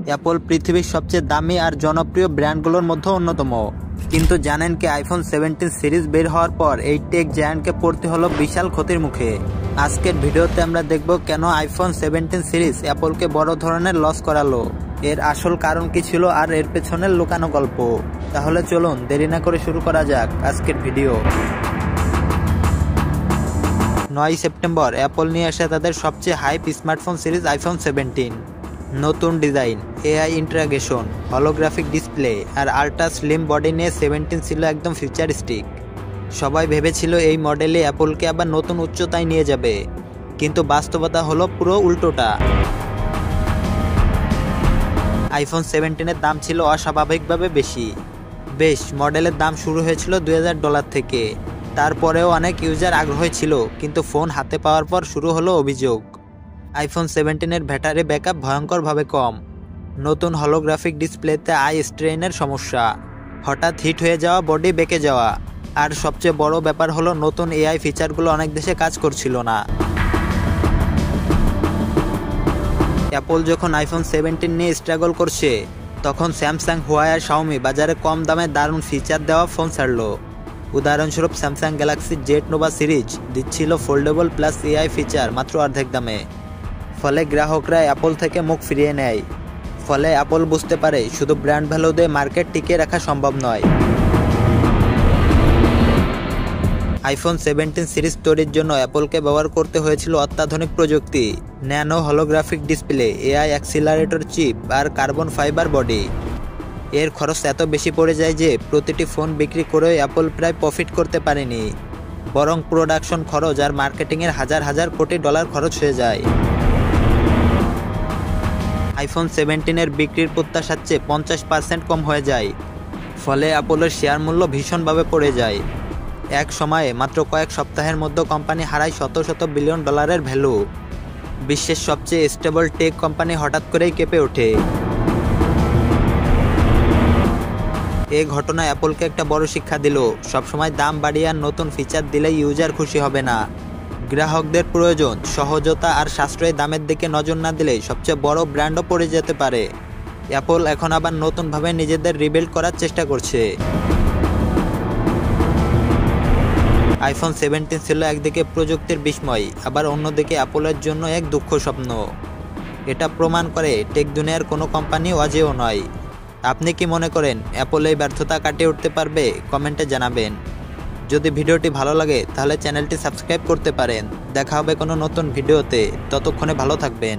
Apple পৃথিবীর সবচেয়ে দামি আর জনপ্রিয় ব্র্যান্ডগুলোর মধ্যে অন্যতম। কিন্তু জানেন কি আইফোন 17 সিরিজ বের হওয়ার পর এই টেক জায়ান্টকে পড়তে হলো বিশাল ক্ষতির মুখে। আজকের ভিডিওতে আমরা দেখব কেন আইফোন 17 সিরিজ অ্যাপলকে বড় ধরনের লস করালো, এর আসল কারণ কি ছিল আর এর পেছনের লুকানো গল্প। তাহলে চলুন দেরি না করে শুরু করা যাক আজকের ভিডিও। 9 সেপ্টেম্বর অ্যাপল নিয়ে আসে তাদের সবচেয়ে হাইপ স্মার্টফোন সিরিজ আইফোন 17। নতুন design, AI integration, holographic display আর আল্ট্রা স্লিম বডি নিয়ে 17 ছিল একদম ফিউচারিস্টিক। সবাই ভেবেছিল এই মডেলে অ্যাপলকে আবার নতুন উচ্চতায় নিয়ে যাবে, কিন্তু বাস্তবতা হলো পুরো উল্টোটা। আইফোন 17-এর দাম ছিল অস্বাভাবিকভাবে বেশি। মডেলের দাম শুরু হয়েছিল $2000 থেকে। তারপরেও অনেক ইউজার আগ্রহী ছিল, কিন্তু ফোন হাতে পাওয়ার পর শুরু হলো অভিযোগ। আইফোন 17-এর ব্যাটারি ব্যাকআপ ভয়ঙ্করভাবে কম, নতুন হলোগ্রাফিক ডিসপ্লেতে আই স্ট্রেইনের সমস্যা, হঠাৎ হিট হয়ে যাওয়া, বডি বেঁকে যাওয়া, আর সবচেয়ে বড় ব্যাপার হলো নতুন এআই ফিচারগুলো অনেক দেশে কাজ করছিল না। অ্যাপল যখন আইফোন 17 নিয়ে স্ট্রাগল করছে, তখন স্যামসাং, হুয়াই আর শাওমি বাজারে কম দামে দারুণ ফিচার দেওয়া ফোন ছাড়লো। উদাহরণস্বরূপ Samsung Galaxy Z Nova series দিচ্ছিল ফোল্ডেবল প্লাস এআই ফিচার মাত্র অর্ধেক দামে। ফলে গ্রাহকরা অ্যাপল থেকে মুখ ফিরিয়ে নেয়। ফলে অ্যাপল বুঝতে পারে শুধু ব্র্যান্ড ভ্যালু দিয়ে মার্কেট টিকিয়ে রাখা সম্ভব নয়। আইফোন 17 সিরিজ তৈরির জন্য অ্যাপলকে ব্যবহার করতে হয়েছিল অত্যাধুনিক প্রযুক্তি, nano holographic display, AI accelerator chip আর কার্বন ফাইবার বডি। এর খরচ এত বেশি পড়ে যায় যে প্রতিটি ফোন বিক্রি করেও অ্যাপল প্রায় প্রফিট করতে পারেনি, বরং প্রোডাকশন খরচ আর মার্কেটিংয়ের হাজার হাজার কোটি ডলার খরচ হয়ে যায়। আইফোন 17-এর বিক্রির প্রত্যাশার চেয়ে 50% কম হয়ে যায়। ফলে অ্যাপলের শেয়ার মূল্য ভীষণভাবে পড়ে যায়। এক সময়ে মাত্র কয়েক সপ্তাহের মধ্যে কোম্পানি হারায় শত শত বিলিয়ন ডলারের ভ্যালু। বিশ্বের সবচেয়ে স্টেবল টেক কোম্পানি হঠাৎ করেই কেঁপে ওঠে। এই ঘটনা অ্যাপলকে একটা বড় শিক্ষা দিল, সবসময় দাম বাড়িয়ে আর নতুন ফিচার দিলে ইউজার খুশি হবে না। গ্রাহকদের প্রয়োজন, সহজতা আর সাশ্রয়ী দামের দিকে নজর না দিলে সবচেয়ে বড় ব্র্যান্ডও পড়ে যেতে পারে। অ্যাপল এখন আবার নতুনভাবে নিজেদের রিবিল্ড করার চেষ্টা করছে। আইফোন 17 ছিল একদিকে প্রযুক্তির বিস্ময়, আবার অন্যদিকে অ্যাপলের জন্য এক দুঃখ স্বপ্ন। এটা প্রমাণ করে টেক দুনিয়ার কোনো কোম্পানি অজেয় নয়। আপনি কি মনে করেন অ্যাপল এই ব্যর্থতা কাটিয়ে উঠতে পারবে? কমেন্টে জানাবেন। যদি ভিডিওটি ভালো লাগে তাহলে চ্যানেলটি সাবস্ক্রাইব করতে পারেন। দেখা হবে কোনো নতুন ভিডিওতে, ততক্ষণে ভালো থাকবেন।